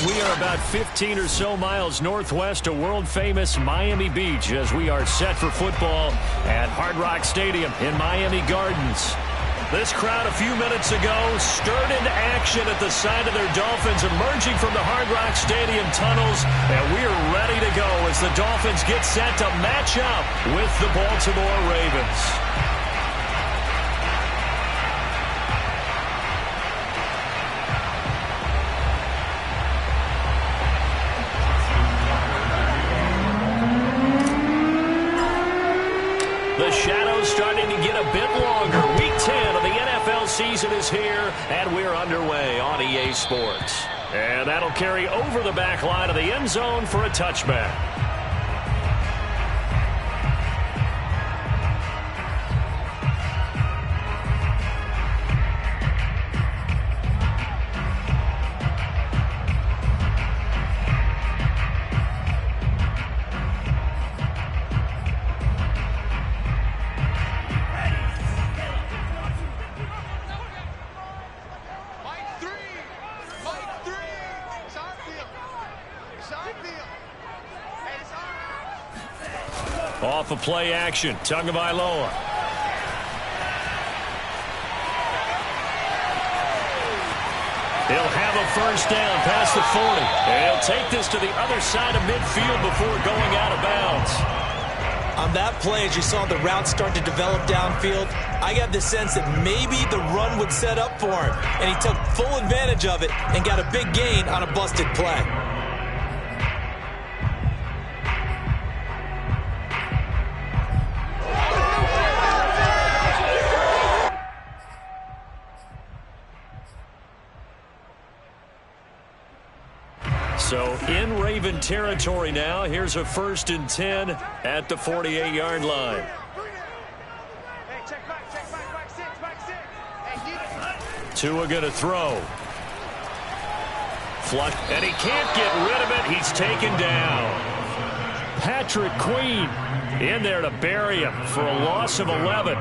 We are about 15 or so miles northwest of world-famous Miami Beach as we are set for football at Hard Rock Stadium in Miami Gardens. This crowd a few minutes ago stirred into action at the sight of their Dolphins emerging from the Hard Rock Stadium tunnels, and we're ready to go as the Dolphins get set to match up with the Baltimore Ravens. The shadow's starting to get a bit longer. Week 10 of the NFL season is here, and we're underway on EA Sports. And that'll carry over the back line of the end zone for a touchback. Off of play action, Tagovailoa. He'll have a first down past the 40. And he'll take this to the other side of midfield before going out of bounds. On that play, as you saw the route start to develop downfield, I got the sense that maybe the run would set up for him. And he took full advantage of it and got a big gain on a busted play. So in Raven territory now. Here's a 1st and 10 at the 48-yard line. Tua going to throw. Flush, and he can't get rid of it. He's taken down. Patrick Queen in there to bury him for a loss of 11.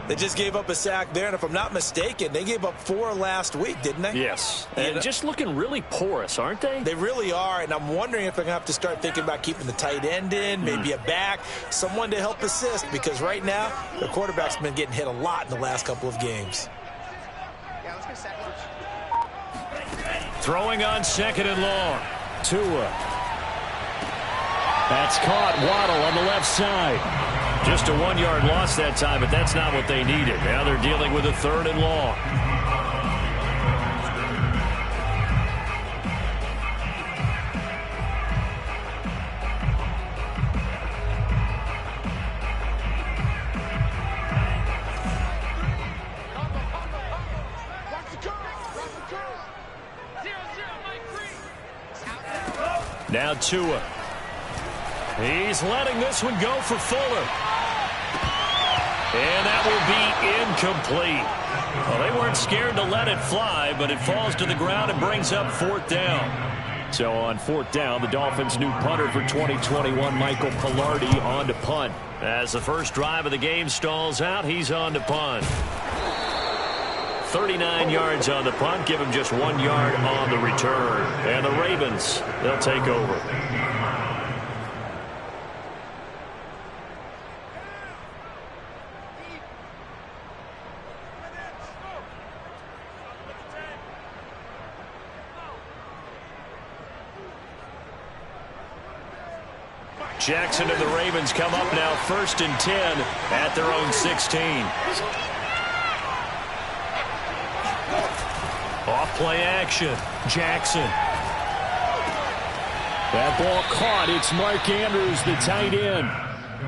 They just gave up a sack there, and if I'm not mistaken, they gave up 4 last week, didn't they? Yes, and just looking really porous, aren't they? They really are, and I'm wondering if they're going to have to start thinking about keeping the tight end in, maybe a back, someone to help assist, because right now, the quarterback's been getting hit a lot in the last couple of games. Throwing on 2nd and long. Tua. That's caught. Waddle on the left side. Just a 1-yard loss that time, but that's not what they needed. Now they're dealing with a 3rd and long. Now Tua. He's letting this one go for Fuller. And that will be incomplete. Well, they weren't scared to let it fly, but it falls to the ground and brings up 4th down. So on 4th down, the Dolphins' new punter for 2021, Michael Palardy, on to punt. As the first drive of the game stalls out, he's on to punt. 39 yards on the punt, give him just 1 yard on the return. And the Ravens, they'll take over. Jackson and the Ravens come up now 1st and 10 at their own 16. Off play action. Jackson. That ball caught. It's Mark Andrews, the tight end.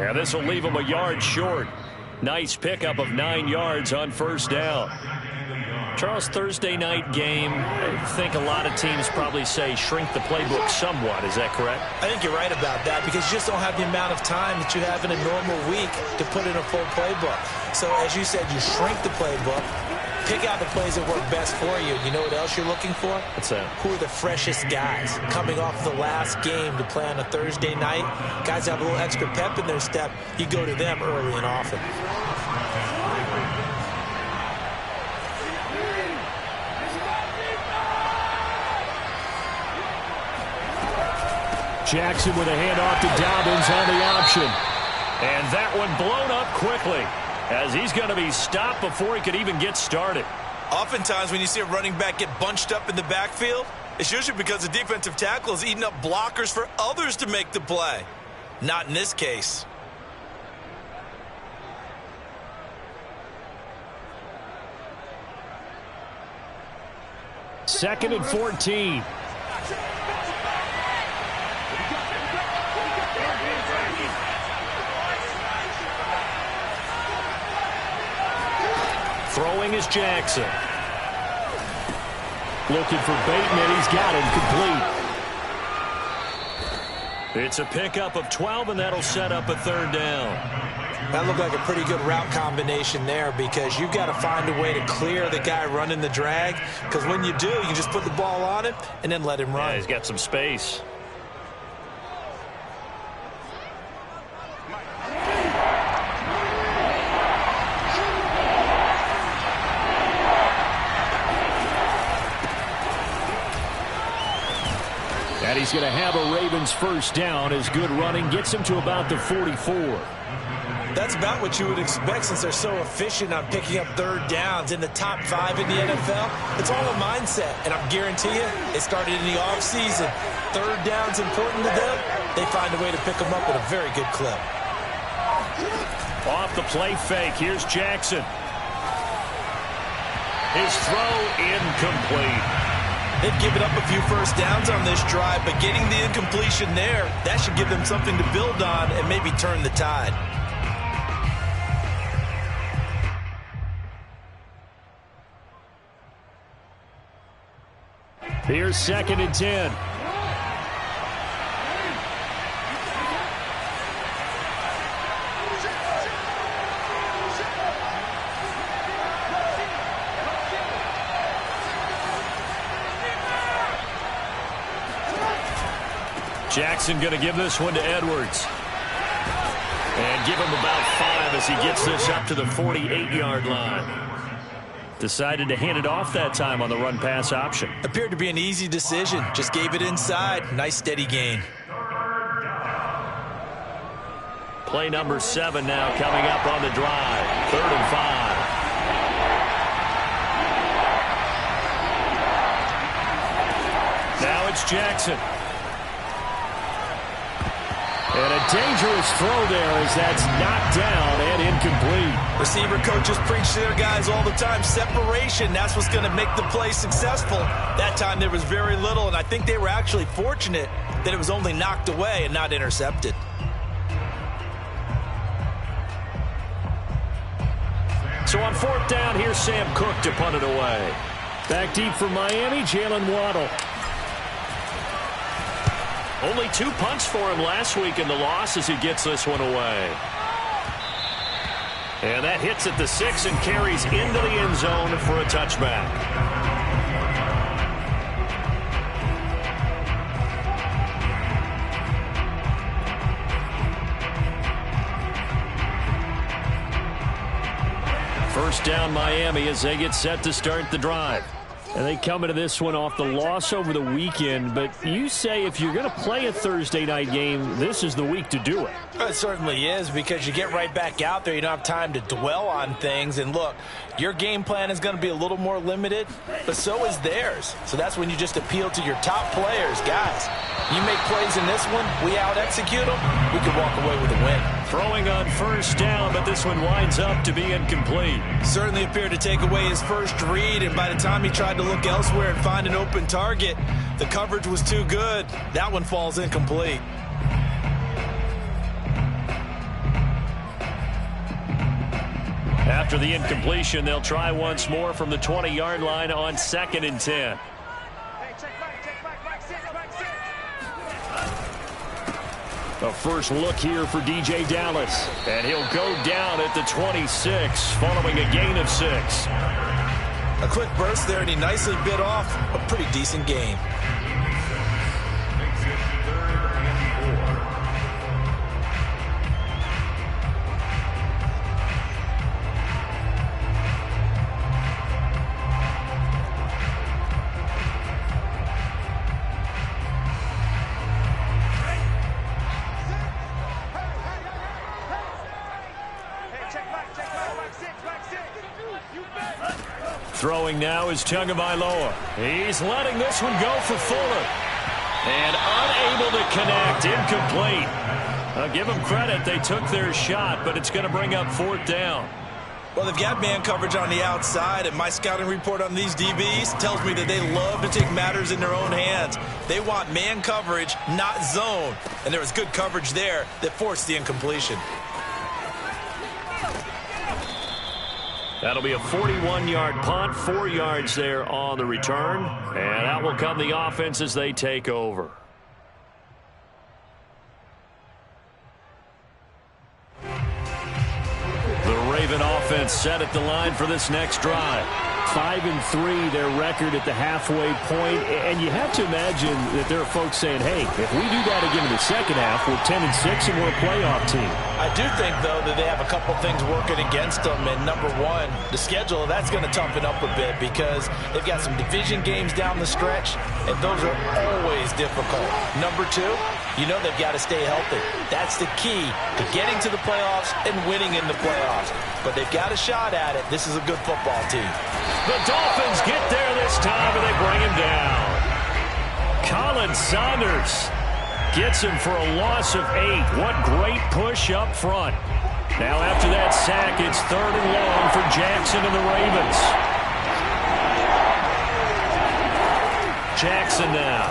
And this will leave him a yard short. Nice pickup of 9 yards on 1st down. Charles, Thursday night game, I think a lot of teams probably say shrink the playbook somewhat. Is that correct? I think you're right about that because you just don't have the amount of time that you have in a normal week to put in a full playbook. So as you said, you shrink the playbook, pick out the plays that work best for you. You know what else you're looking for? What's that? Who are the freshest guys coming off the last game to play on a Thursday night? Guys have a little extra pep in their step. You go to them early and often. Jackson with a handoff to Dobbins on the option. And that one blown up quickly as he's going to be stopped before he could even get started. Oftentimes when you see a running back get bunched up in the backfield, it's usually because the defensive tackle is eating up blockers for others to make the play. Not in this case. Second and 14. Throwing is Jackson. Looking for Bateman. He's got him complete. It's a pickup of 12, and that'll set up a third down. That looked like a pretty good route combination there because you've got to find a way to clear the guy running the drag, because when you do, you can just put the ball on him and then let him run. Yeah, he's got some space. And he's going to have a Ravens first down as good running gets him to about the 44. That's about what you would expect since they're so efficient on picking up third downs in the top 5 in the NFL. It's all a mindset, and I guarantee you it started in the offseason. Third down's important to them. They find a way to pick them up at a very good clip. Off the play fake, here's Jackson. His throw incomplete. They've given up a few first downs on this drive, but getting the incompletion there, that should give them something to build on and maybe turn the tide. Here's second and 10. Jackson going to give this one to Edwards. And give him about 5 as he gets this up to the 48-yard line. Decided to hand it off that time on the run-pass option. Appeared to be an easy decision. Just gave it inside. Nice steady gain. Play number 7 now coming up on the drive. 3rd and 5. Now it's Jackson. And a dangerous throw there as that's knocked down and incomplete. Receiver coaches preach to their guys all the time. Separation, that's what's going to make the play successful. That time there was very little, and I think they were actually fortunate that it was only knocked away and not intercepted. So on 4th down, here's Sam Cook to punt it away. Back deep for Miami, Jalen Waddle. Only 2 punts for him last week in the loss as he gets this one away. And that hits at the 6 and carries into the end zone for a touchback. First down Miami as they get set to start the drive. And they come into this one off the loss over the weekend. But you say if you're going to play a Thursday night game, this is the week to do it. It certainly is, because you get right back out there. You don't have time to dwell on things. And look, your game plan is going to be a little more limited, but so is theirs. So that's when you just appeal to your top players. Guys, you make plays in this one, we out-execute them, we can walk away with a win. Throwing on first down, but this one winds up to be incomplete. Certainly appeared to take away his first read, and by the time he tried to look elsewhere and find an open target, the coverage was too good. That one falls incomplete. After the incompletion, they'll try once more from the 20-yard line on 2nd and 10. A first look here for DJ Dallas. And he'll go down at the 26 following a gain of 6. A quick burst there, and he nicely bit off a pretty decent gain. Throwing now is Tagovailoa. He's letting this one go for Fuller. And unable to connect. Incomplete. I'll give them credit. They took their shot, but it's going to bring up 4th down. Well, they've got man coverage on the outside, and my scouting report on these DBs tells me that they love to take matters in their own hands. They want man coverage, not zone. And there was good coverage there that forced the incompletion. That'll be a 41-yard punt, 4 yards there on the return. And out will come the offense as they take over. Raven offense set at the line for this next drive. 5-3 their record at the halfway point, and you have to imagine that there are folks saying, hey, if we do that again in the second half, we're 10-6 and we're a playoff team. I do think, though, that they have a couple things working against them, and number one, the schedule, that's going to toughen up a bit because they've got some division games down the stretch, and those are always difficult. Number two, you know they've got to stay healthy. That's the key to getting to the playoffs and winning in the playoffs. But they've got a shot at it. This is a good football team. The Dolphins get there this time, and they bring him down. Colin Saunders gets him for a loss of 8. What great push up front. Now after that sack, it's 3rd and long for Jackson and the Ravens. Jackson now.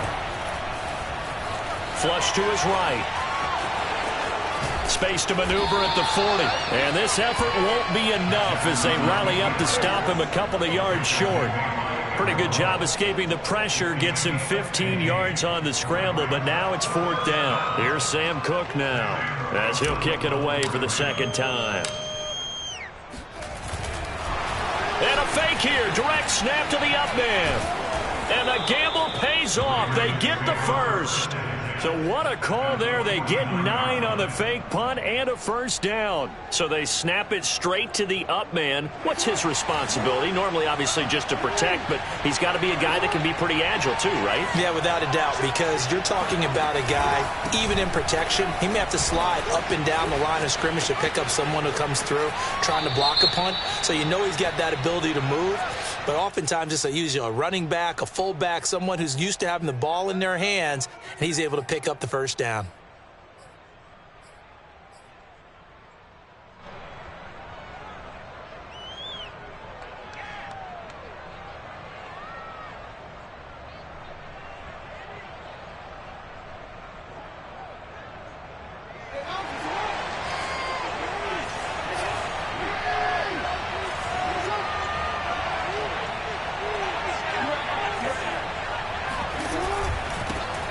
Flush to his right. Space to maneuver at the 40. And this effort won't be enough as they rally up to stop him a couple of yards short. Pretty good job escaping the pressure. Gets him 15 yards on the scramble, but now it's 4th down. Here's Sam Cook now as he'll kick it away for the 2nd time. And a fake here. Direct snap to the up man. And the gamble pays off. They get the first. So what a call there. They get 9 on the fake punt and a 1st down. So they snap it straight to the up man. What's his responsibility? Normally, obviously, just to protect, but he's got to be a guy that can be pretty agile too, right? Yeah, without a doubt, because you're talking about a guy, even in protection, he may have to slide up and down the line of scrimmage to pick up someone who comes through trying to block a punt. So you know he's got that ability to move. But oftentimes it's usually a running back, a fullback, someone who's used to having the ball in their hands, and he's able to pick up the 1st down.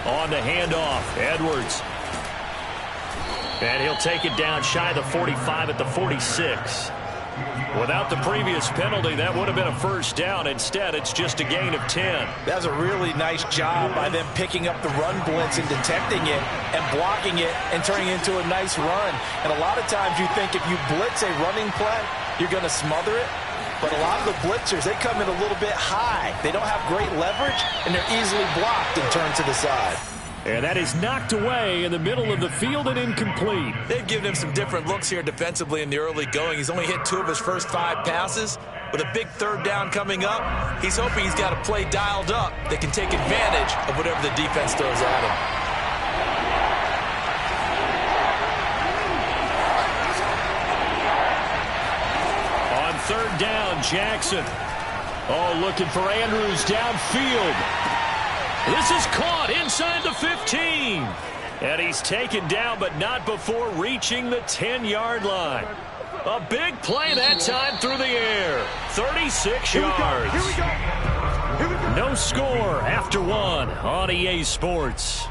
On the handoff, Edwards. And he'll take it down shy of the 45 at the 46. Without the previous penalty, that would have been a 1st down. Instead, it's just a gain of 10. That was a really nice job by them picking up the run blitz and detecting it and blocking it and turning it into a nice run. And a lot of times you think if you blitz a running play, you're going to smother it. But a lot of the blitzers, they come in a little bit high. They don't have great leverage, and they're easily blocked and turned to the side. And that is knocked away in the middle of the field and incomplete. They've given him some different looks here defensively in the early going. He's only hit 2 of his first 5 passes. With a big 3rd down coming up, he's hoping he's got a play dialed up that can take advantage of whatever the defense throws at him. 3rd down, Jackson. Oh, looking for Andrews downfield. This is caught inside the 15. And he's taken down, but not before reaching the 10-yard line. A big play that time through the air. 36 yards. Here we go. No score after 1 on EA Sports.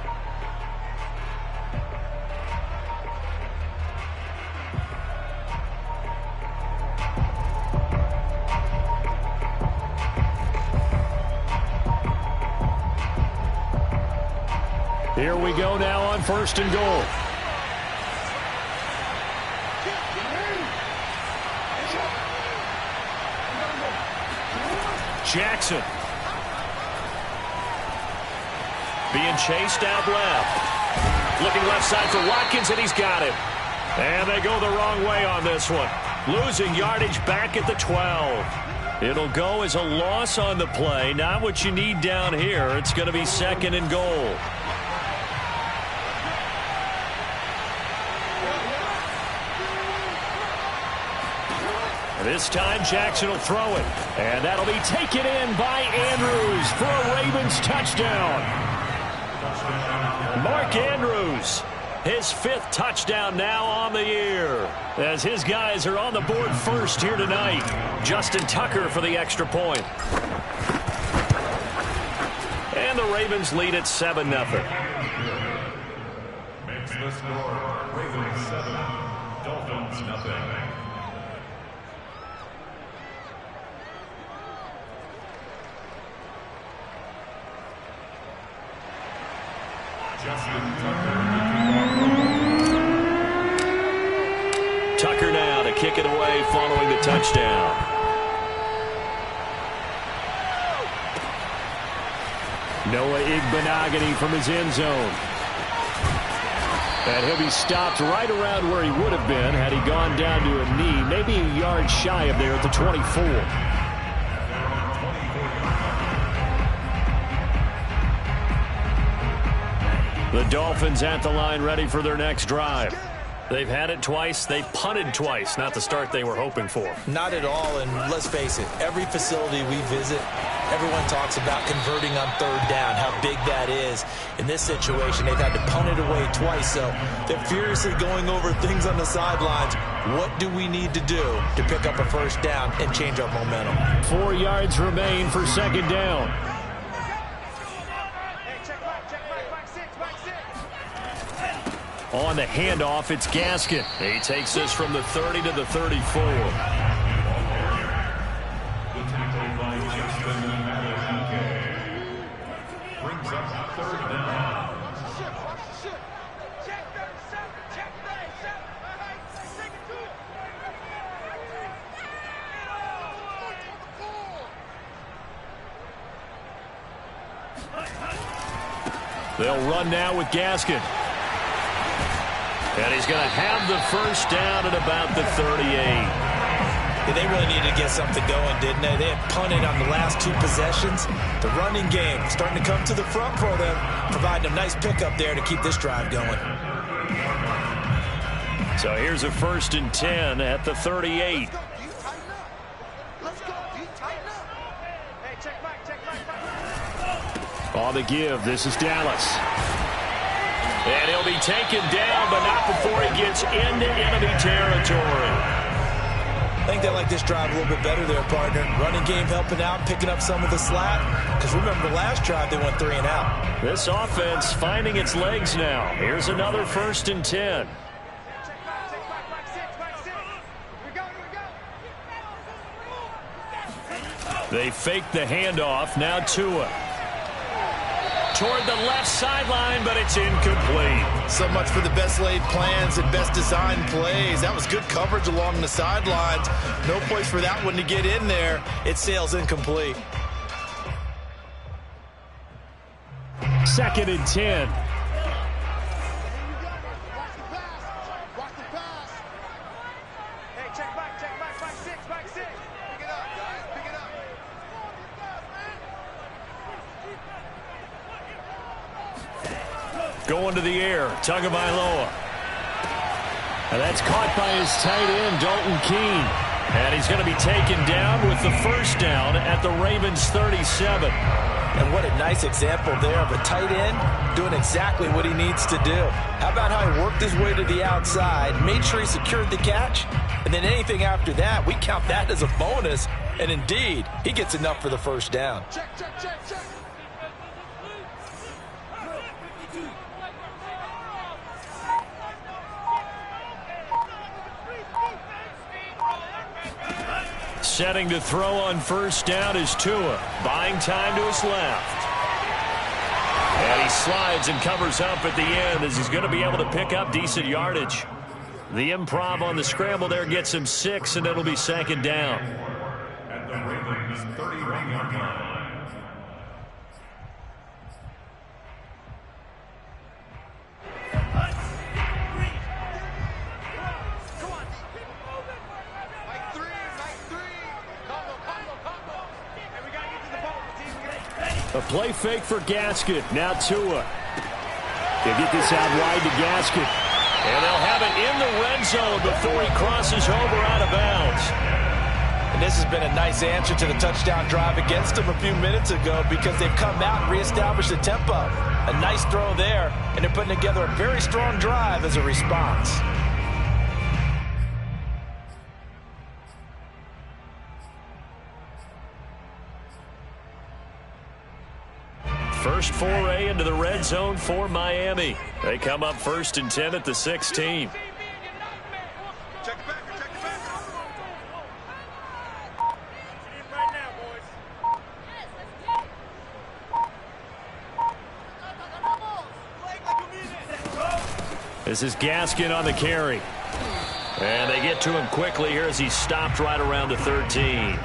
Here we go now on 1st and goal. Jackson. Being chased out left. Looking left side for Watkins, and he's got him. And they go the wrong way on this one. Losing yardage back at the 12. It'll go as a loss on the play. Not what you need down here. It's going to be 2nd and goal. This time Jackson will throw it. And that'll be taken in by Andrews for a Ravens touchdown. Mark Andrews, his 5th touchdown now on the year, as his guys are on the board first here tonight. Justin Tucker for the extra point. And the Ravens lead at 7-0. Makes the score Ravens 7, Dolphins nothing. Tucker now to kick it away following the touchdown. Noah Igbenogany from his end zone. And he'll be stopped right around where he would have been had he gone down to a knee, maybe a yard shy of there at the 24. The Dolphins at the line ready for their next drive. They've had it twice. They've punted twice. Not the start they were hoping for. Not at all, and let's face it, every facility we visit, everyone talks about converting on 3rd down, how big that is. In this situation, they've had to punt it away twice, so they're furiously going over things on the sidelines. What do we need to do to pick up a 1st down and change our momentum? 4 yards remain for 2nd down. On the handoff, it's Gaskin. He takes this from the 30 to the 34. Brings up 3rd down. They'll run now with Gaskin. And he's going to have the 1st down at about the 38. Yeah, they really needed to get something going, didn't they? They had punted on the last 2 possessions. The running game starting to come to the front for them, providing a nice pickup there to keep this drive going. So here's a 1st and 10 at the 38. On the give, this is Dallas. And he'll be taken down, but not before he gets into enemy territory. I think they like this drive a little bit better there, partner. Running game helping out, picking up some of the slack. Because remember, the last drive, they went 3 and out. This offense finding its legs now. Here's another 1st and 10. They fake the handoff. Now Tua. Toward the left sideline, but it's incomplete. So much for the best laid plans and best designed plays. That was good coverage along the sidelines. No place for that one to get in there. It sails incomplete. 2nd and 10. Going to the air, Tagovailoa. And that's caught by his tight end, Dalton Keene. And he's going to be taken down with the 1st down at the Ravens 37. And what a nice example there of a tight end doing exactly what he needs to do. How about how he worked his way to the outside, made sure he secured the catch, and then anything after that, we count that as a bonus. And indeed, he gets enough for the 1st down. Check. Setting to throw on 1st down is Tua. Buying time to his left. And he slides and covers up at the end as he's going to be able to pick up decent yardage. The improv on the scramble there gets him 6, and it'll be 2nd down. At the Ravens 31-yard line. Combo. A play fake for Gaskin. Now Tua. They get this out wide to Gaskin. And they'll have it in the red zone before he crosses over out of bounds. And this has been a nice answer to the touchdown drive against them a few minutes ago because they've come out and reestablished the tempo. A nice throw there, and they're putting together a very strong drive as a response. First foray into the red zone for Miami. They come up 1st and 10 at the 16. This is Gaskin on the carry. And they get to him quickly here as he's stopped right around the 13.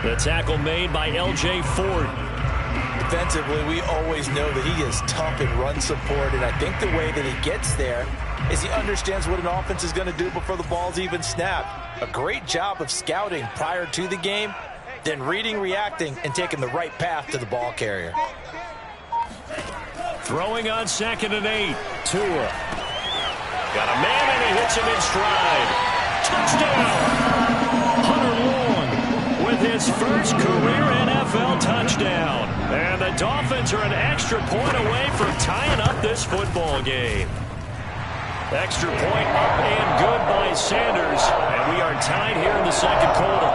The tackle made by L.J. Fort. Defensively, we always know that he is tough in run support, and I think the way that he gets there is he understands what an offense is going to do before the ball's even snapped. A great job of scouting prior to the game, then reading, reacting, and taking the right path to the ball carrier. Throwing on 2nd and 8. Tua. Got a man, and he hits him in stride. Touchdown! Hunter Long with his first career NFL touchdown. And the Dolphins are an extra point away from tying up this football game. Extra point up and good by Sanders. And we are tied here in the second quarter.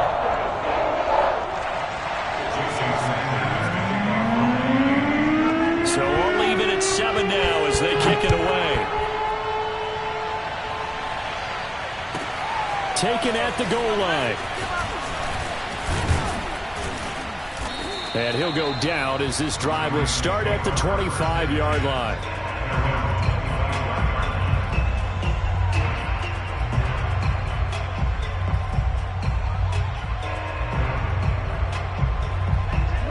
So we'll leave it at 7 now as they kick it away. Taken at the goal line. And he'll go down as this drive will start at the 25-yard line.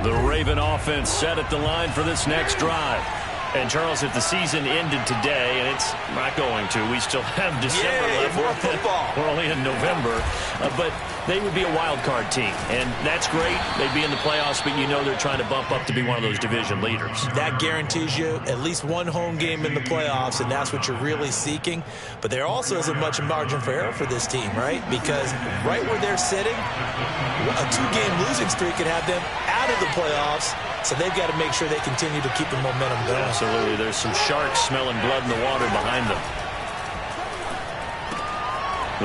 The Raven offense set at the line for this next drive. And, Charles, if the season ended today, and it's not going to, we still have December left. More football. We're only in November. But they would be a wild card team. And that's great. They'd be in the playoffs, but you know they're trying to bump up to be one of those division leaders. That guarantees you at least one home game in the playoffs, and that's what you're really seeking. But there also isn't much margin for error for this team, right? Because right where they're sitting, a 2-game losing streak could have them out of the playoffs. So they've got to make sure they continue to keep the momentum going. Absolutely. There's some sharks smelling blood in the water behind them.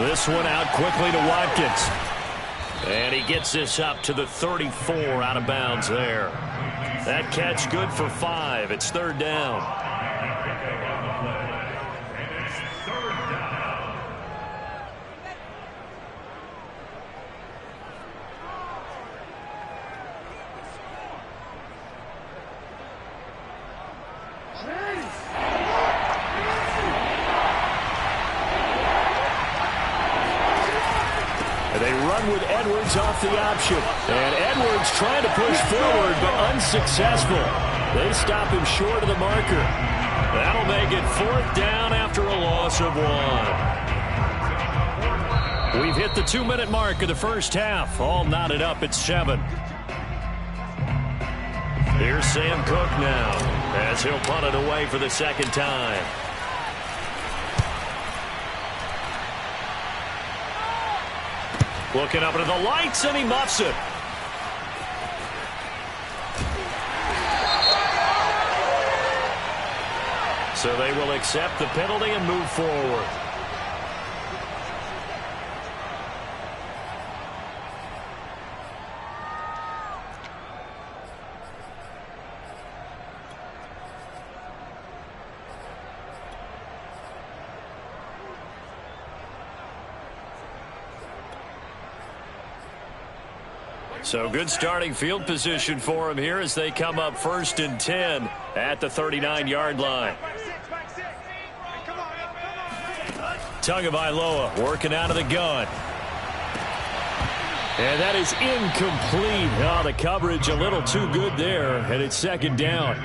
This one out quickly to Watkins. And he gets this up to the 34 out of bounds there. That catch good for 5. It's 3rd down. They run with Edwards off the option. And Edwards trying to push forward, but unsuccessful. They stop him short of the marker. That'll make it 4th down after a loss of 1. We've hit the 2-minute mark of the first half. All knotted up at 7. Here's Sam Cook now as he'll punt it away for the 2nd time. Looking up into the lights, and he muffs it. So they will accept the penalty and move forward. So good starting field position for him here as they come up 1st and 10 at the 39-yard line. Tagovailoa working out of the gun. And that is incomplete. Oh, the coverage a little too good there, and it's 2nd down.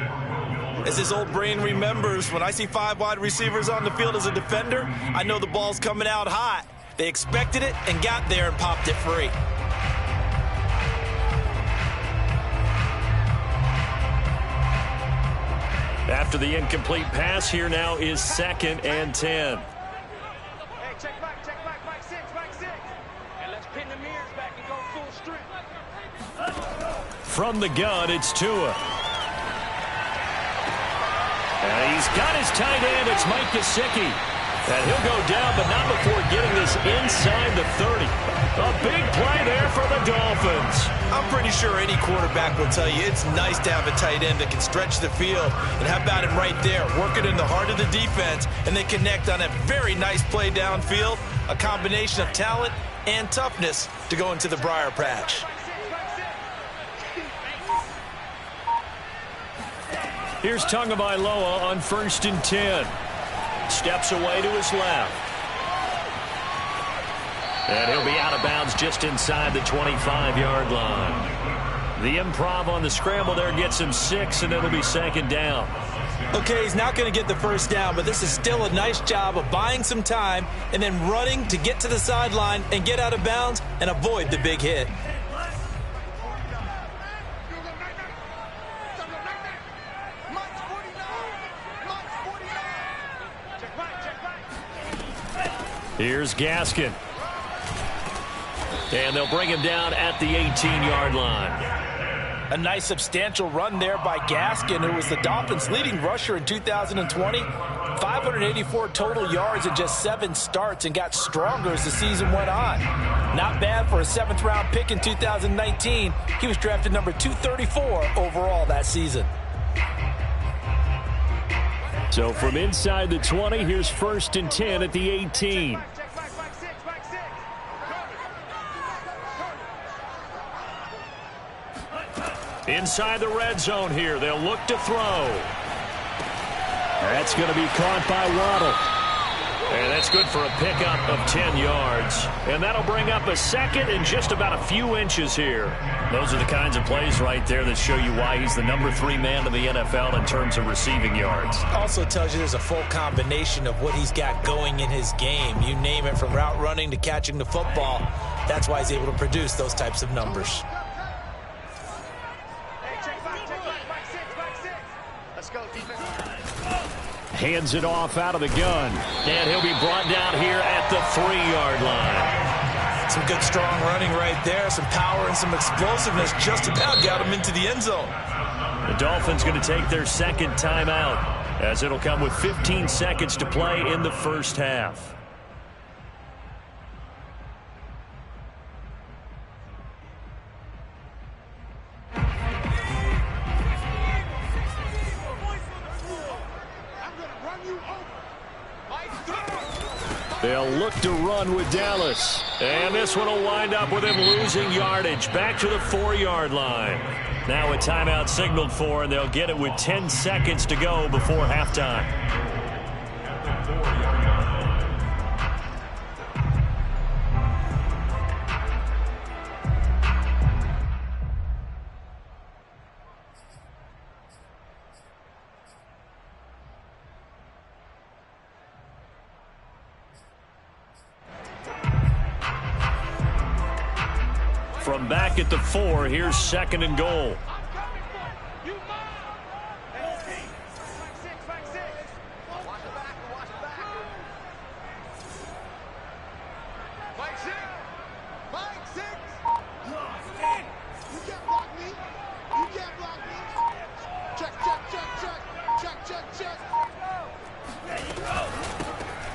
As his old brain remembers, when I see 5 wide receivers on the field as a defender, I know the ball's coming out hot. They expected it and got there and popped it free. after the incomplete pass. Here now is 2nd and 10. Hey, check back, back six. And let's pin the mirrors back and go full strength. From the gun, it's Tua. And he's got his tight end. It's Mike Gesicki. And he'll go down, but not before getting this inside the 30. A big play there for the Dolphins. I'm pretty sure any quarterback will tell you it's nice to have a tight end that can stretch the field. And how about him right there, working in the heart of the defense, and then connect on a very nice play downfield. A combination of talent and toughness to go into the briar patch. Here's Tagovailoa on 1st and 10. Steps away to his left. And he'll be out of bounds just inside the 25-yard line. The improv on the scramble there gets him 6, and it'll be 2nd down. Okay, he's not going to get the first down, but this is still a nice job of buying some time and then running to get to the sideline and get out of bounds and avoid the big hit. Here's Gaskin. And they'll bring him down at the 18-yard line. A nice substantial run there by Gaskin, who was the Dolphins' leading rusher in 2020. 584 total yards in just 7 starts and got stronger as the season went on. Not bad for a 7th-round pick in 2019. He was drafted number 234 overall that season. So from inside the 20, here's 1st and 10 at the 18. Inside the red zone here. They'll look to throw. That's going to be caught by Waddle. And that's good for a pickup of 10 yards. And that'll bring up a 2nd and just about a few inches here. Those are the kinds of plays right there that show you why he's the number 3 man in the NFL in terms of receiving yards. Also tells you there's a full combination of what he's got going in his game. You name it, from route running to catching the football. That's why he's able to produce those types of numbers. Hands it off out of the gun. And he'll be brought down here at the 3-yard line. Some good strong running right there. Some power and some explosiveness just about got him into the end zone. The Dolphins going to take their 2nd timeout, as it'll come with 15 seconds to play in the first half. They'll look to run with Dallas. And this one will wind up with him losing yardage back to the 4-yard line. Now a timeout signaled for, and they'll get it with 10 seconds to go before halftime. From back at the 4, here's 2nd and goal.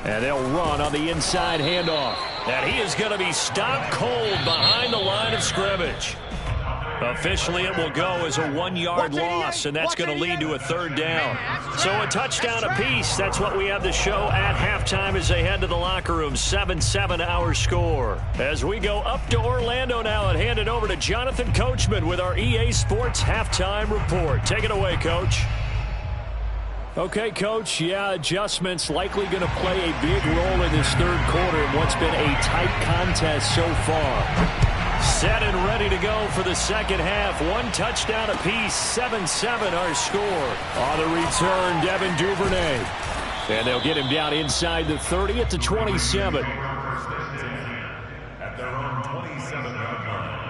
And they'll run on the inside handoff. And he is going to be stopped cold behind the line of scrimmage. Officially, it will go as a 1-yard loss, and that's going to lead to a 3rd down. So a touchdown apiece. That's what we have to show at halftime as they head to the locker room. 7-7 our score. As we go up to Orlando now and hand it over to Jonathan Coachman with our EA Sports Halftime Report. Take it away, Coach. Okay, Coach, adjustments likely going to play a big role in this 3rd quarter in what's been a tight contest so far. Set and ready to go for the 2nd half. 1 touchdown apiece, 7-7 our score. On the return, Devin Duvernay. And they'll get him down inside the 30 at the 27. At their own 27-yard line.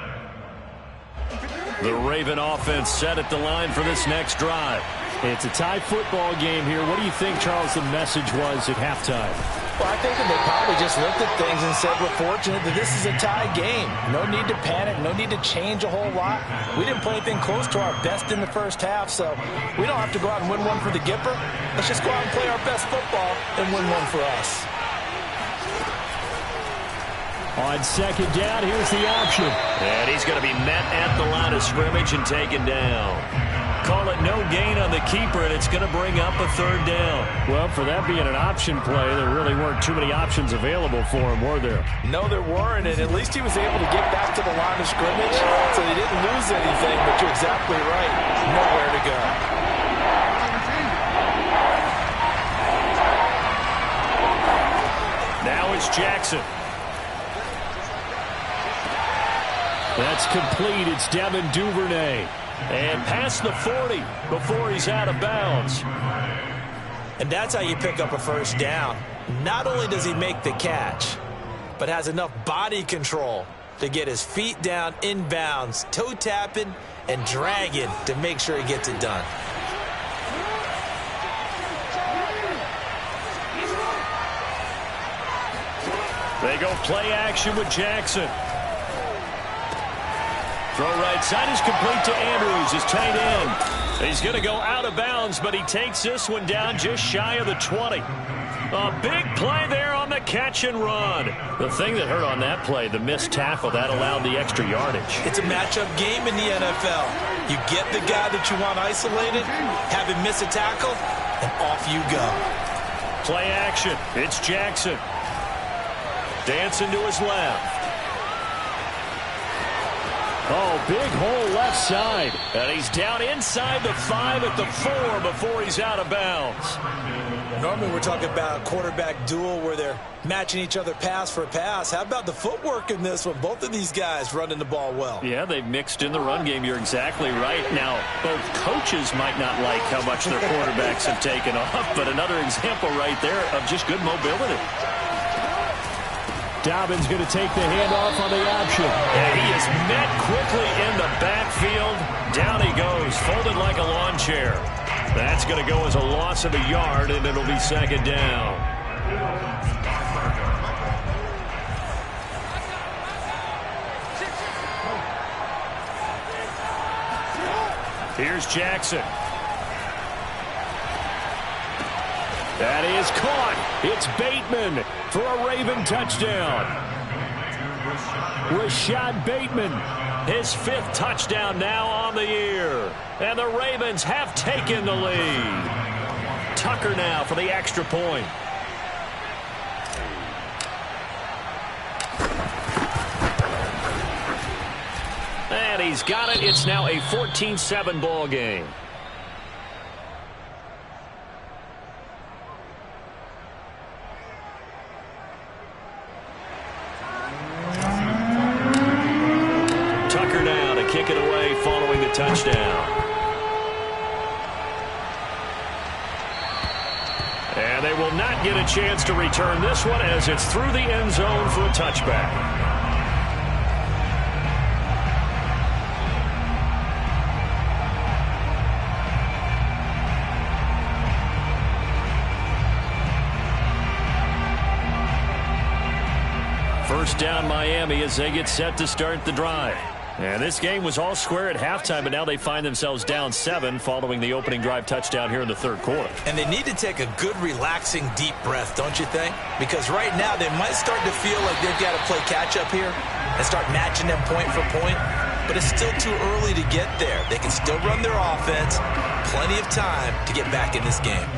The Raven offense set at the line for this next drive. It's a tie football game here. What do you think, Charles, the message was at halftime? Well, I think that they probably just looked at things and said, we're fortunate that this is a tie game. No need to panic. No need to change a whole lot. We didn't play anything close to our best in the first half, so we don't have to go out and win one for the Gipper. Let's just go out and play our best football and win one for us. On second down, here's the option. And he's going to be met at the line of scrimmage and taken down. Call it no gain on the keeper, and it's going to bring up a third down. Well, for that being an option play, there really weren't too many options available for him, were there? No, there weren't, and at least he was able to get back to the line of scrimmage, so he didn't lose anything, but you're exactly right. Nowhere to go. Now it's Jackson. That's complete. It's Devin Duvernay. And past the 40 before he's out of bounds. And that's how you pick up a first down. Not only does he make the catch, but has enough body control to get his feet down inbounds, toe tapping and dragging to make sure he gets it done. They go play action with Jackson. Throw right side is complete to Andrews, his tight end. He's going to go out of bounds, but he takes this one down just shy of the 20. A big play there on the catch and run. The thing that hurt on that play, the missed tackle, that allowed the extra yardage. It's a matchup game in the NFL. You get the guy that you want isolated, have him miss a tackle, and off you go. Play action. It's Jackson. Dancing to his left. Oh, big hole left side. And he's down inside the 5 at the 4 before he's out of bounds. Normally we're talking about a quarterback duel where they're matching each other pass for pass. How about the footwork in this one? Both of these guys running the ball well. Yeah, they've mixed in the run game. You're exactly right. Now, both coaches might not like how much their quarterbacks have taken off, but another example right there of just good mobility. Dobbins going to take the handoff on the option. And he is met quickly in the backfield. Down he goes, folded like a lawn chair. That's going to go as a loss of a yard, and it'll be second down. Here's Jackson. That is caught. It's Bateman for a Raven touchdown. Rashad Bateman, his 5th touchdown now on the year. And the Ravens have taken the lead. Tucker now for the extra point. And he's got it. It's now a 14-7 ball game. Tucker now to kick it away following the touchdown. And they will not get a chance to return this one as it's through the end zone for a touchback. First down Miami as they get set to start the drive. And this game was all square at halftime, but now they find themselves down 7 following the opening drive touchdown here in the third quarter. And they need to take a good, relaxing, deep breath, don't you think? Because right now they might start to feel like they've got to play catch-up here and start matching them point for point. But it's still too early to get there. They can still run their offense. Plenty of time to get back in this game.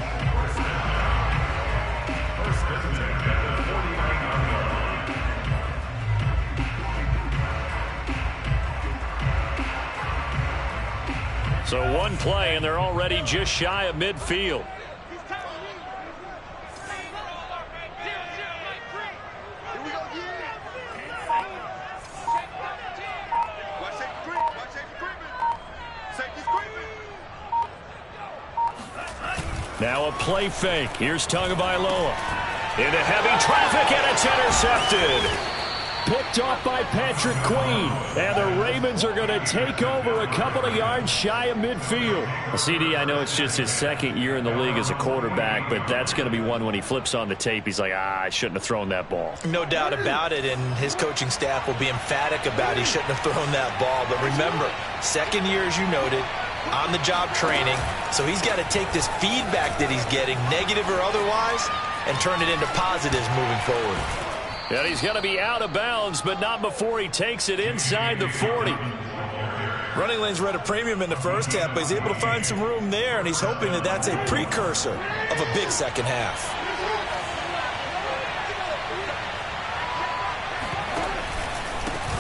So one play, and they're already just shy of midfield. Now a play fake. Here's Tagovailoa. Into heavy traffic, and it's intercepted. picked off by Patrick Queen. And the Ravens are going to take over a couple of yards shy of midfield. Well, CD, I know it's just his second year in the league as a quarterback, but that's going to be one when he flips on the tape. He's like, I shouldn't have thrown that ball. No doubt about it, and his coaching staff will be emphatic about he shouldn't have thrown that ball. But remember, second year, as you noted, on-the-job training, so he's got to take this feedback that he's getting, negative or otherwise, and turn it into positives moving forward. And he's going to be out of bounds, but not before he takes it inside the 40. Running lanes were at a premium in the first half, but he's able to find some room there, and he's hoping that that's a precursor of a big second half.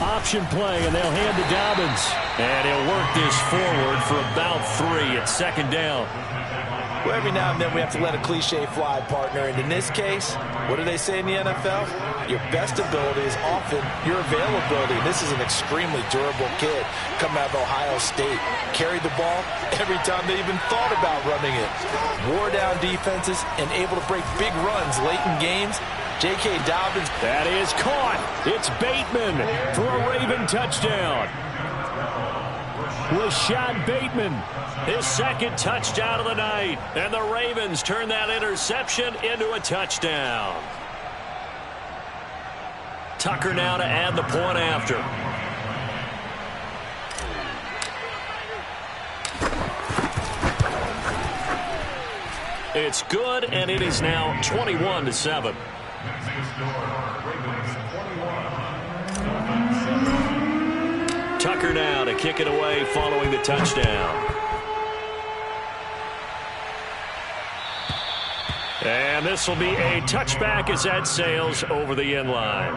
Option play, and they'll hand to Dobbins. And he'll work this forward for about 3 at second down. Well, every now and then we have to let a cliche fly, partner. And in this case, what do they say in the NFL? Your best ability is often your availability. And this is an extremely durable kid coming out of Ohio State. Carried the ball every time they even thought about running it. Wore down defenses and able to break big runs late in games. J.K. Dobbins. That is caught. It's Bateman for a Raven touchdown. Rashad Bateman, his second touchdown of the night. And the Ravens turn that interception into a touchdown. Tucker now to add the point after. It's good, and it is now 21-7. Tucker now to kick it away following the touchdown. And this will be a touchback as that sails over the end line.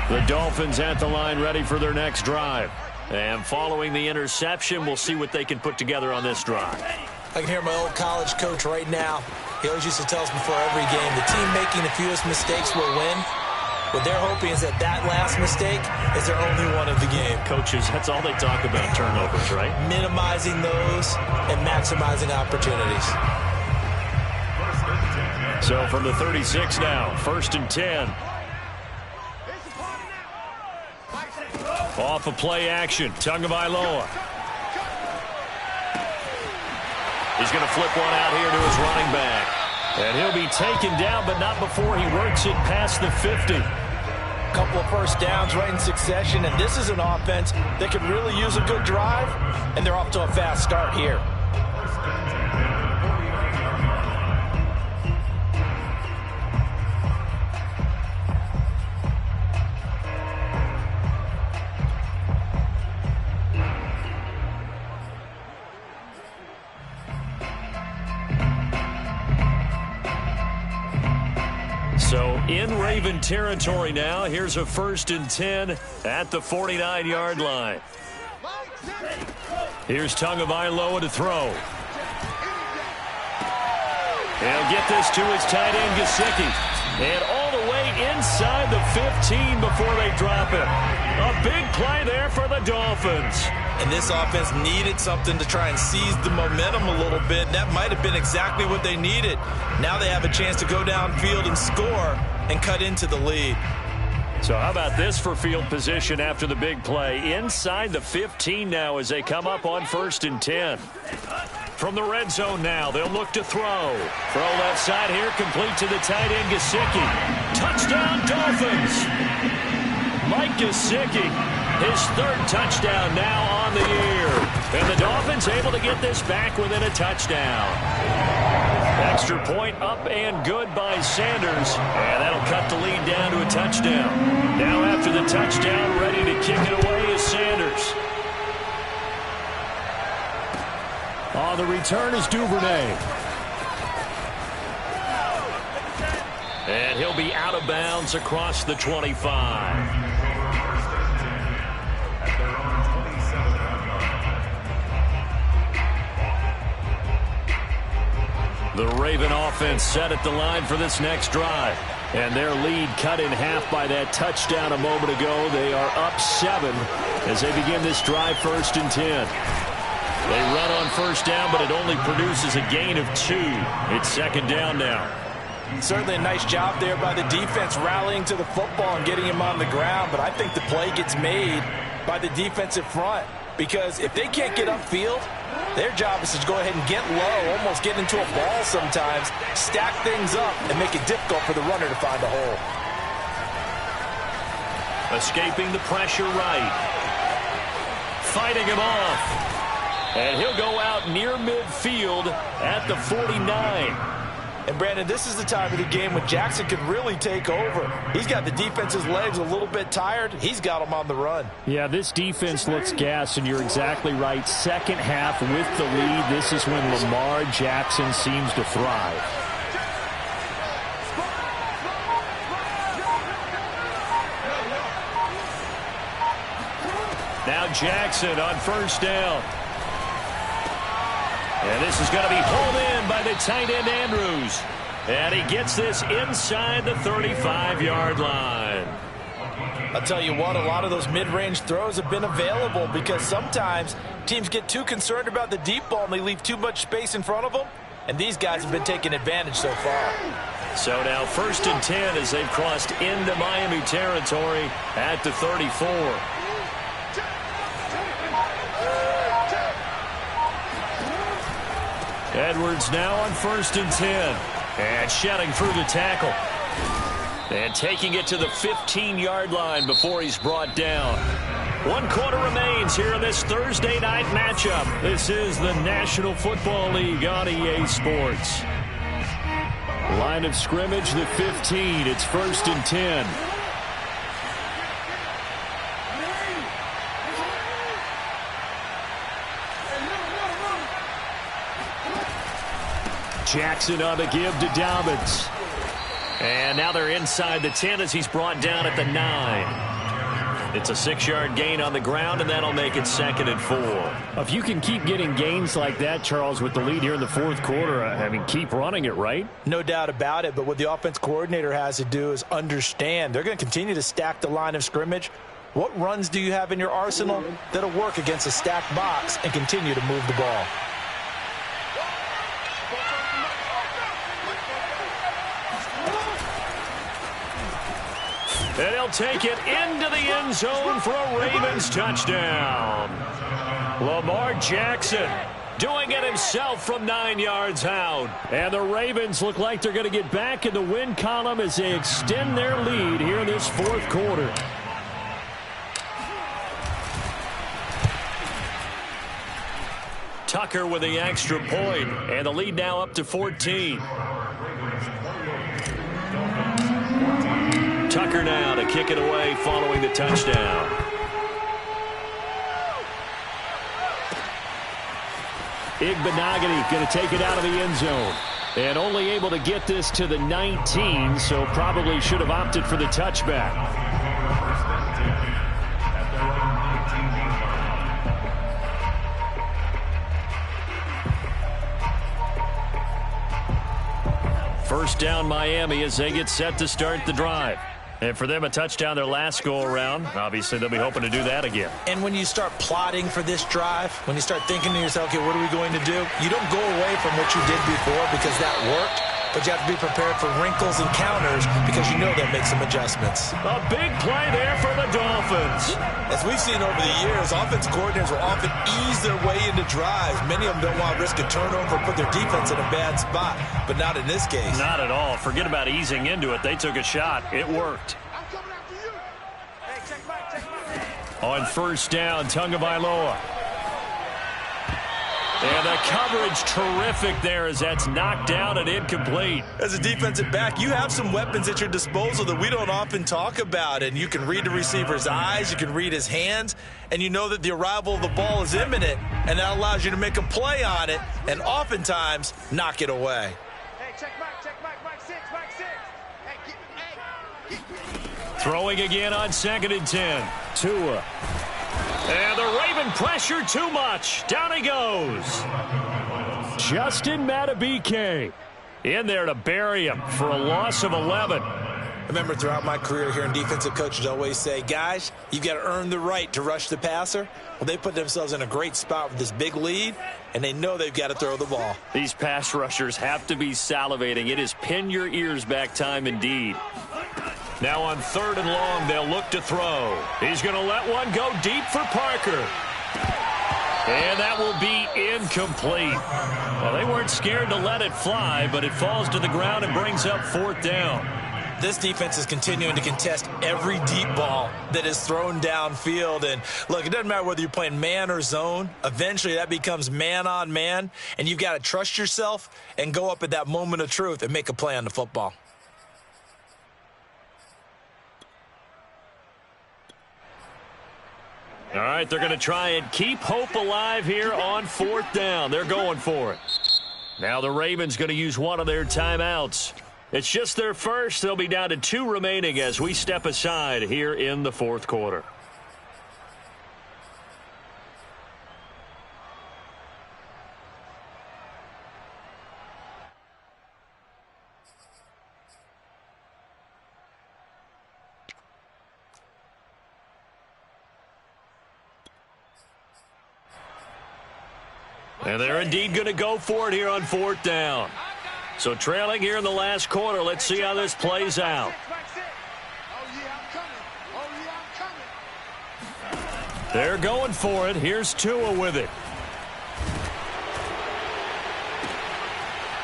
The Dolphins at the line ready for their next drive. And following the interception, we'll see what they can put together on this drive. I can hear my old college coach right now. He always used to tell us before every game, the team making the fewest mistakes will win. What they're hoping is that that last mistake is their only one of the game. Coaches, that's all they talk about, turnovers, right? Minimizing those and maximizing opportunities. So from the 36 now, 1st and 10. Off of play action, Tagovailoa. He's going to flip one out here to his running back. And he'll be taken down, but not before he works it past the 50. Couple of first downs right in succession, and this is an offense that could really use a good drive, and they're off to a fast start here. So in Raven territory now. Here's a 1st and 10 at the 49-yard line. Here's Tagovailoa to throw. He'll get this to his tight end, Gesicki. And all the way inside the 15 before they drop it. A big play there for the Dolphins. And this offense needed something to try and seize the momentum a little bit. That might have been exactly what they needed. Now they have a chance to go downfield and score and cut into the lead. So how about this for field position after the big play? Inside the 15 now as they come up on 1st and 10. From the red zone now, they'll look to throw. Throw left side here, complete to the tight end, Gesicki. Touchdown, Dolphins! Mike Gesicki, his 3rd touchdown now on the year. And the Dolphins able to get this back within a touchdown. Extra point up and good by Sanders. And that'll cut the lead down to a touchdown. Now after the touchdown, ready to kick it away is Sanders. The return is Duvernay. And he'll be out of bounds across the 25. The Raven offense set at the line for this next drive. And their lead cut in half by that touchdown a moment ago. They are up 7 as they begin this drive 1st and 10. They run on first down, but it only produces a gain of 2. It's second down now. Certainly a nice job there by the defense rallying to the football and getting him on the ground, but I think the play gets made by the defensive front because if they can't get upfield, their job is to go ahead and get low, almost get into a ball sometimes, stack things up, and make it difficult for the runner to find a hole. Escaping the pressure right. Fighting him off. And he'll go out near midfield at the 49. And, Brandon, this is the time of the game when Jackson can really take over. He's got the defense's legs a little bit tired. He's got them on the run. Yeah, this defense looks gassed, and you're exactly right. Second half with the lead, this is when Lamar Jackson seems to thrive. Now Jackson on first down. And this is going to be pulled in by the tight end Andrews. And he gets this inside the 35-yard line. I'll tell you what, a lot of those mid-range throws have been available because sometimes teams get too concerned about the deep ball and they leave too much space in front of them. And these guys have been taking advantage so far. So now 1st and 10 as they've crossed into Miami territory at the 34. Edwards now on 1st and 10. And shedding through the tackle. And taking it to the 15-yard line before he's brought down. 1 quarter remains here in this Thursday night matchup. This is the National Football League on EA Sports. Line of scrimmage, the 15. It's 1st and 10. Jackson on the give to Dobbins. And now they're inside the 10 as he's brought down at the 9. It's a 6-yard gain on the ground, and that'll make it 2nd and 4. If you can keep getting gains like that, Charles, with the lead here in the 4th quarter, I mean, keep running it, right? No doubt about it, but what the offense coordinator has to do is understand they're going to continue to stack the line of scrimmage. What runs do you have in your arsenal that'll work against a stacked box and continue to move the ball? And he'll take it into the end zone for a Ravens touchdown. Lamar Jackson doing it himself from 9 yards out. And the Ravens look like they're going to get back in the win column as they extend their lead here in this 4th quarter. Tucker with the extra point, and the lead now up to 14. Tucker now to kick it away following the touchdown. Igbinoghene going to take it out of the end zone. And only able to get this to the 19, so probably should have opted for the touchback. First down Miami as they get set to start the drive. And for them, a touchdown their last go-around. Obviously, they'll be hoping to do that again. And when you start plotting for this drive, when you start thinking to yourself, okay, what are we going to do? You don't go away from what you did before because that worked, but you have to be prepared for wrinkles and counters because you know they'll make some adjustments. A big play there for the Dolphins. As we've seen over the years, offensive coordinators will often ease their way into drives. Many of them don't want to risk a turnover or put their defense in a bad spot, but not in this case. Not at all. Forget about easing into it. They took a shot. It worked. I'm coming after you. Hey, check back. On first down, Tagovailoa. And the coverage terrific there as that's knocked down and incomplete. As a defensive back, you have some weapons at your disposal that we don't often talk about. And you can read the receiver's eyes, you can read his hands, and you know that the arrival of the ball is imminent. And that allows you to make a play on it and oftentimes knock it away. Hey, check back, six. Hey, Throwing again on 2nd and 10. Tua. And the Raven pressure too much. Down he goes. Justin Madubuike in there to bury him for a loss of 11. remember throughout my career here in defensive coaches always say, guys, you've got to earn the right to rush the passer. Well, they put themselves in a great spot with this big lead, and they know they've got to throw the ball. These pass rushers have to be salivating. It is pin your ears back time indeed. Now on 3rd and long, they'll look to throw. He's going to let one go deep for Parker. And that will be incomplete. Well, they weren't scared to let it fly, but it falls to the ground and brings up 4th down. This defense is continuing to contest every deep ball that is thrown downfield. And, look, it doesn't matter whether you're playing man or zone. Eventually, that becomes man-on-man, and you've got to trust yourself and go up at that moment of truth and make a play on the football. All right, they're going to try and keep hope alive here on 4th down. They're going for it. Now the Ravens going to use one of their timeouts. It's just their first. They'll be down to 2 remaining as we step aside here in the 4th quarter. And they're indeed going to go for it here on 4th down. So trailing here in the last quarter. Let's see how this plays out. They're going for it. Here's Tua with it.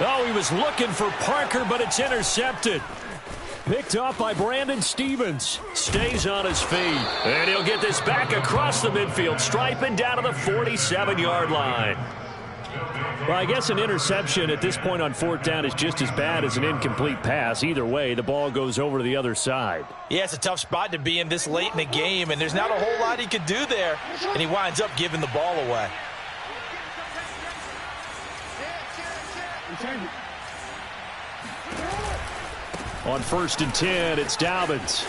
Oh, he was looking for Parker, but it's intercepted. Picked up by Brandon Stevens. Stays on his feet. And he'll get this back across the midfield, striping down to the 47-yard line. Well, I guess an interception at this point on 4th down is just as bad as an incomplete pass. Either way, the ball goes over to the other side. Yeah, it's a tough spot to be in this late in the game, and there's not a whole lot he could do there, and he winds up giving the ball away. On 1st and 10, it's Dobbins.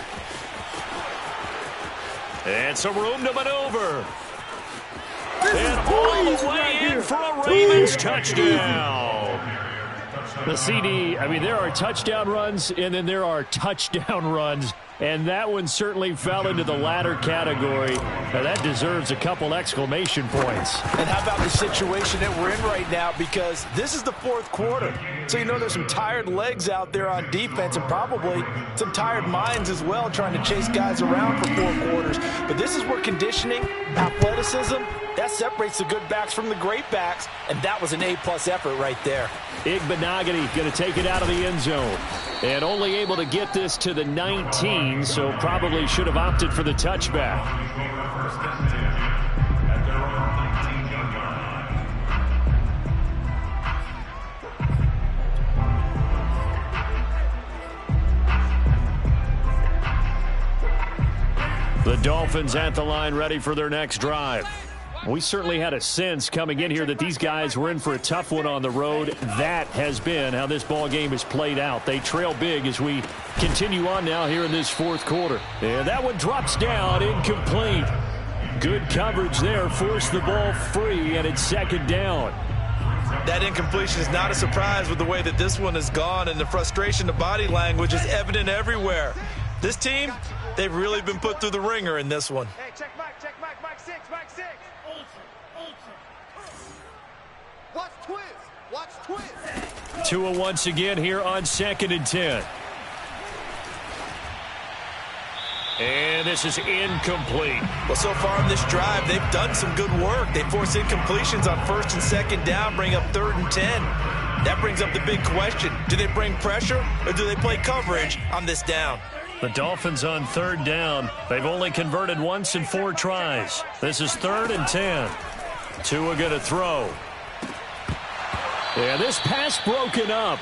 And some room to maneuver. And all the way in for a Ravens touchdown. The CD, I mean, there are touchdown runs, and then there are touchdown runs. And that one certainly fell into the latter category. Now, that deserves a couple exclamation points. And how about the situation that we're in right now? Because this is the 4th quarter. So you know there's some tired legs out there on defense and probably some tired minds as well trying to chase guys around for 4 quarters. But this is where conditioning, athleticism, that separates the good backs from the great backs. And that was an A-plus effort right there. Igbinoghene going to take it out of the end zone. And only able to get this to the 19, so probably should have opted for the touchback. The Dolphins at the line ready for their next drive. We certainly had a sense coming in here that these guys were in for a tough one on the road. That has been how this ball game has played out. They trail big as we continue on now here in this 4th quarter. And that one drops down, incomplete. Good coverage there, forced the ball free, and it's 2nd down. That incompletion is not a surprise with the way that this one has gone, and the frustration, the body language is evident everywhere. This team, they've really been put through the ringer in this one. Hey, check back, Mike 6, Mike 6. Watch twist, watch twist. Tua once again here on 2nd and 10. And this is incomplete. Well, so far in this drive, they've done some good work. They force incompletions on 1st and 2nd down, bring up 3rd and 10. That brings up the big question. Do they bring pressure or do they play coverage on this down? The Dolphins on 3rd down. They've only converted once in 4 tries. This is 3rd and 10. Tua going to throw. Yeah, this pass broken up.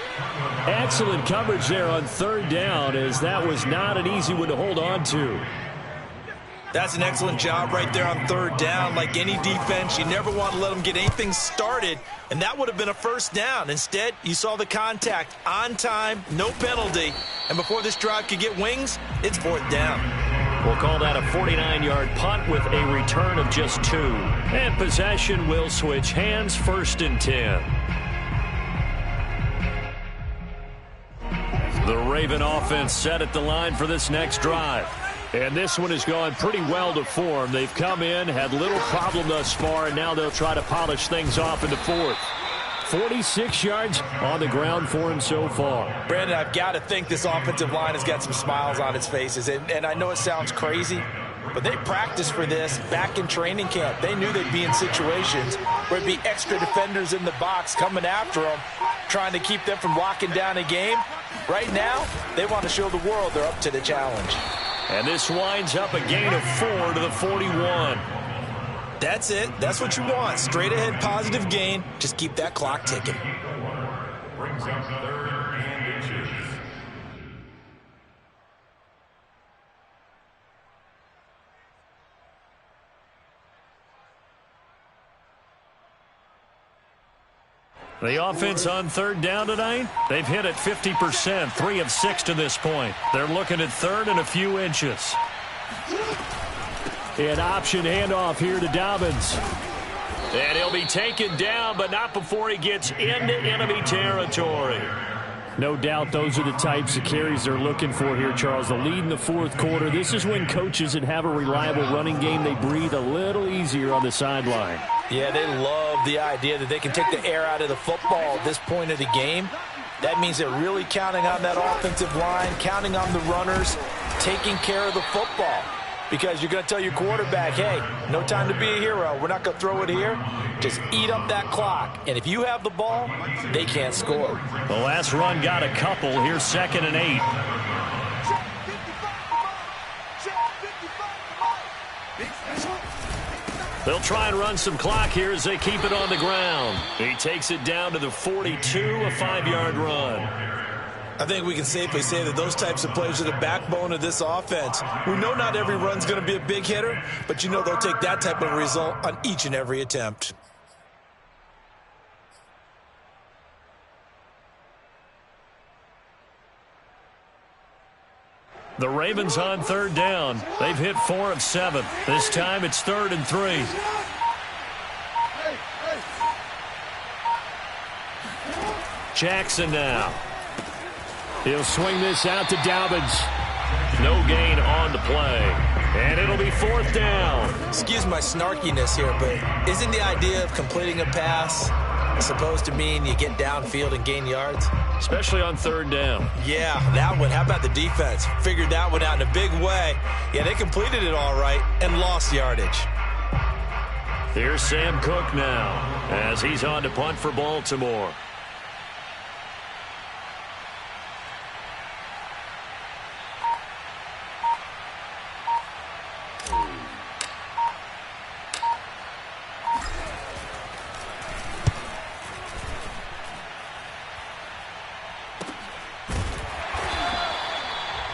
Excellent coverage there on 3rd down, as that was not an easy one to hold on to. That's an excellent job right there on 3rd down. Like any defense, you never want to let them get anything started, and that would have been a 1st down. Instead, you saw the contact on time, no penalty, and before this drive could get wings, it's 4th down. We'll call that a 49-yard punt with a return of just 2. And possession will switch hands, 1st and 10. The Raven offense set at the line for this next drive. And this one has gone pretty well to form. They've come in, had little problem thus far, and now they'll try to polish things off in the fourth. 46 yards on the ground for him so far. Brandon, I've got to think this offensive line has got some smiles on its faces. And I know it sounds crazy, but they practiced for this back in training camp. They knew they'd be in situations where it'd be extra defenders in the box coming after them, trying to keep them from locking down a game. Right now, they want to show the world they're up to the challenge. And this winds up a gain of 4 to the 41. That's it. That's what you want. Straight ahead positive gain. Just keep that clock ticking. Brings up 3rd and inches. The offense on 3rd down tonight, they've hit it 50%, 3 of 6 to this point. They're looking at 3rd and a few inches. An option handoff here to Dobbins. And he'll be taken down, but not before he gets into enemy territory. No doubt those are the types of carries they're looking for here, Charles. The lead in the fourth quarter. This is when coaches that have a reliable running game, they breathe a little easier on the sideline. Yeah, they love the idea that they can take the air out of the football at this point of the game. That means they're really counting on that offensive line, counting on the runners, taking care of the football. Because you're going to tell your quarterback, hey, no time to be a hero. We're not going to throw it here. Just eat up that clock. And if you have the ball, they can't score. The last run got a couple. Here's 2nd and 8. They'll try and run some clock here as they keep it on the ground. He takes it down to the 42, a 5-yard run. I think we can safely say that those types of plays are the backbone of this offense. We know not every run's going to be a big hitter, but you know they'll take that type of result on each and every attempt. The Ravens on 3rd down. They've hit 4 of 7. This time it's 3rd and 3. Jackson now. He'll swing this out to Dobbins. No gain on the play. And it'll be 4th down. Excuse my snarkiness here, but isn't the idea of completing a pass supposed to mean you get downfield and gain yards? Especially on 3rd down. Yeah, that one. How about the defense? Figured that one out in a big way. Yeah, they completed it all right and lost yardage. Here's Sam Cook now as he's on to punt for Baltimore.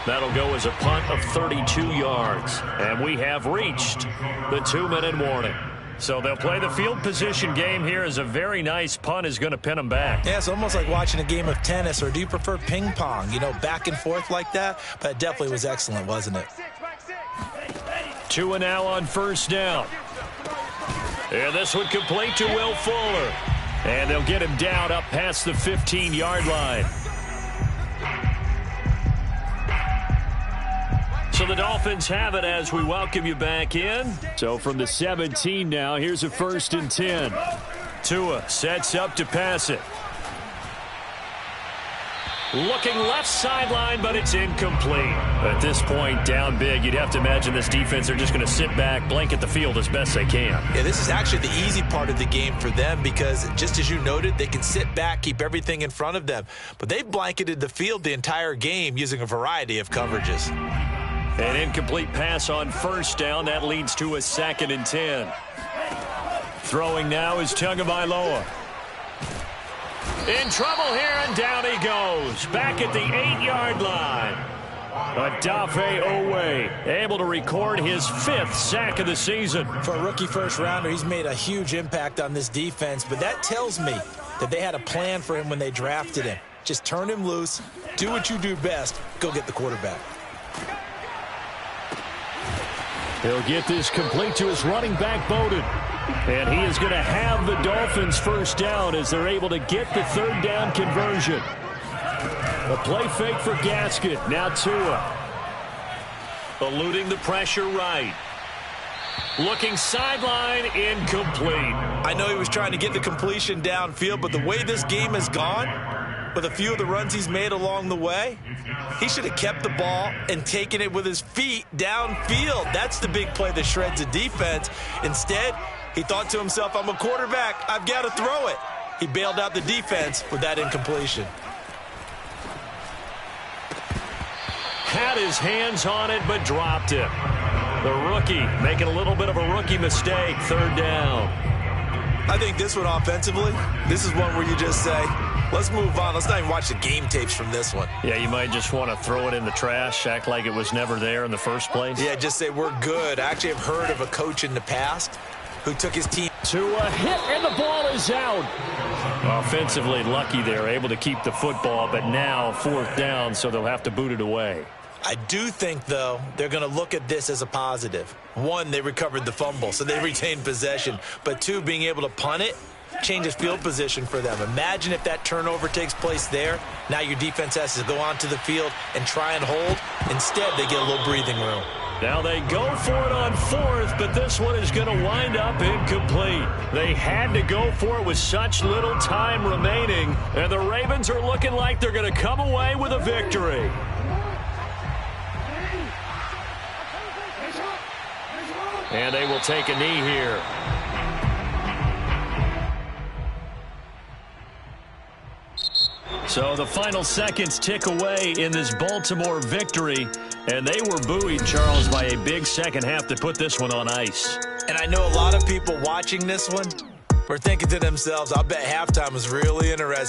That'll go as a punt of 32 yards. And we have reached the 2-minute warning. So they'll play the field position game here as a very nice punt is going to pin them back. Yeah, it's almost like watching a game of tennis, or do you prefer ping pong? You know, back and forth like that? But it definitely was excellent, wasn't it? 2 and now on 1st down. And this one complete to Will Fuller. And they'll get him down up past the 15-yard line. So the Dolphins have it as we welcome you back in. So from the 17 now, here's a 1st and 10. Tua sets up to pass it. Looking left sideline, but it's incomplete. At this point, down big, you'd have to imagine this defense are just going to sit back, blanket the field as best they can. Yeah, this is actually the easy part of the game for them because, just as you noted, they can sit back, keep everything in front of them. But they've blanketed the field the entire game using a variety of coverages. An incomplete pass on 1st down. That leads to a 2nd and 10. Throwing now is Tagovailoa. In trouble here, and down he goes. Back at the 8-yard line. Odafe Oweh able to record his 5th sack of the season. For a rookie first-rounder, he's made a huge impact on this defense, but that tells me that they had a plan for him when they drafted him. Just turn him loose, do what you do best, go get the quarterback. He'll get this complete to his running back, Bowden. And he is going to have the Dolphins 1st down as they're able to get the 3rd down conversion. A play fake for Gaskin. Now Tua. Eluding the pressure right. Looking sideline, incomplete. I know he was trying to get the completion downfield, but the way this game has gone, with a few of the runs he's made along the way, he should have kept the ball and taken it with his feet downfield. That's the big play that shreds the defense. Instead, he thought to himself, I'm a quarterback. I've got to throw it. He bailed out the defense with that incompletion. Had his hands on it, but dropped it. The rookie making a little bit of a rookie mistake. Third down. I think this one offensively, this is one where you just say, let's move on. Let's not even watch the game tapes from this one. Yeah, you might just want to throw it in the trash, act like it was never there in the first place. Yeah, just say we're good. I actually have heard of a coach in the past who took his team to a hit, and the ball is out. Offensively lucky there, able to keep the football, but now fourth down, so they'll have to boot it away. I do think, though, they're going to look at this as a positive. One, they recovered the fumble, so they retained possession. But two, being able to punt it changes field position for them. Imagine if that turnover takes place there. Now your defense has to go onto the field and try and hold. Instead, they get a little breathing room. Now they go for it on fourth, but this one is going to wind up incomplete. They had to go for it with such little time remaining, and the Ravens are looking like they're going to come away with a victory. And they will take a knee here. So the final seconds tick away in this Baltimore victory. And they were buoyed, Charles, by a big second half to put this one on ice. And I know a lot of people watching this one were thinking to themselves, I bet halftime was really interesting.